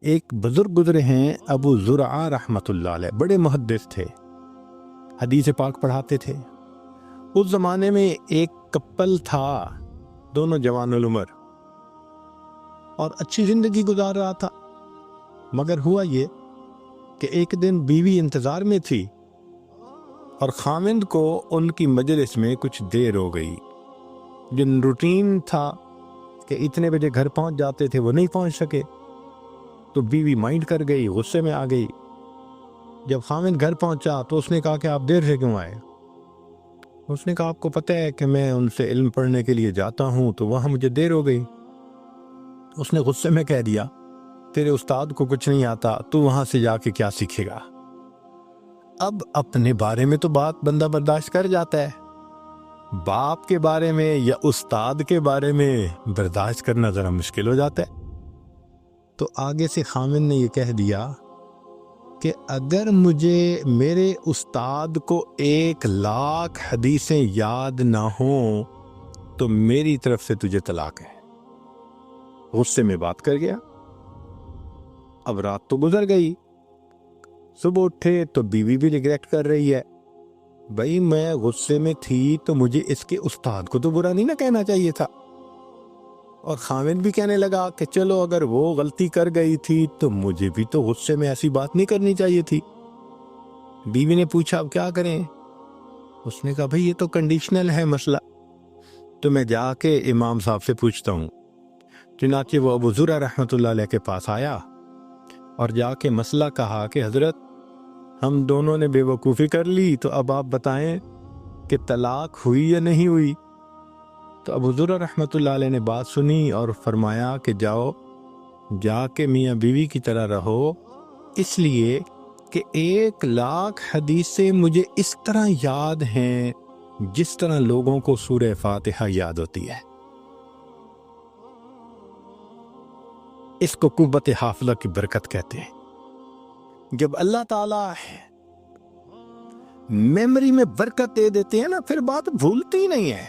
ایک بزرگ گزرے ہیں ابو زرعہ رحمۃ اللہ علیہ، بڑے محدث تھے، حدیث پاک پڑھاتے تھے۔ اس زمانے میں ایک کپل تھا، دونوں جوان العمر، اور اچھی زندگی گزار رہا تھا، مگر ہوا یہ کہ ایک دن بیوی انتظار میں تھی اور خاوند کو ان کی مجلس میں کچھ دیر ہو گئی۔ جن روٹین تھا کہ اتنے بجے گھر پہنچ جاتے تھے وہ نہیں پہنچ سکے، تو بیوی مائنڈ کر گئی، غصے میں آ گئی۔ جب خاوند گھر پہنچا تو اس نے کہا کہ آپ دیر سے کیوں آئے؟ اس نے کہا آپ کو پتہ ہے کہ میں ان سے علم پڑھنے کے لیے جاتا ہوں تو وہاں مجھے دیر ہو گئی۔ اس نے غصے میں کہہ دیا تیرے استاد کو کچھ نہیں آتا، تو وہاں سے جا کے کیا سیکھے گا؟ اب اپنے بارے میں تو بات بندہ برداشت کر جاتا ہے، باپ کے بارے میں یا استاد کے بارے میں برداشت کرنا ذرا مشکل ہو جاتا ہے۔ تو آگے سے خاوند نے یہ کہہ دیا کہ اگر مجھے میرے استاد کو 1,00,000 حدیثیں یاد نہ ہوں تو میری طرف سے تجھے طلاق ہے۔ غصے میں بات کر گیا۔ اب رات تو گزر گئی، صبح اٹھے تو بیوی بھی ریگریٹ کر رہی ہے، بھائی میں غصے میں تھی تو مجھے اس کے استاد کو تو برا نہیں نہ کہنا چاہیے تھا۔ اور خاوند بھی کہنے لگا کہ چلو اگر وہ غلطی کر گئی تھی تو مجھے بھی تو غصے میں ایسی بات نہیں کرنی چاہیے تھی۔ بیوی نے پوچھا اب کیا کریں؟ اس نے کہا بھئی یہ تو کنڈیشنل ہے مسئلہ، تو میں جا کے امام صاحب سے پوچھتا ہوں۔ چنانچہ وہ ابو زرعہ رحمۃ اللہ علیہ کے پاس آیا اور جا کے مسئلہ کہا کہ حضرت ہم دونوں نے بے وقوفی کر لی، تو اب آپ بتائیں کہ طلاق ہوئی یا نہیں ہوئی؟ تو ابو زرعہ رحمۃ اللہ علیہ نے بات سنی اور فرمایا کہ جاؤ جا کے میاں بیوی کی طرح رہو، اس لیے کہ 1,00,000 حدیثیں مجھے اس طرح یاد ہیں جس طرح لوگوں کو سورہ فاتحہ یاد ہوتی ہے۔ اس کو قوت حافظہ کی برکت کہتے ہیں۔ جب اللہ تعالیٰ میموری میں برکت دے دیتے ہیں نا، پھر بات بھولتی نہیں ہے۔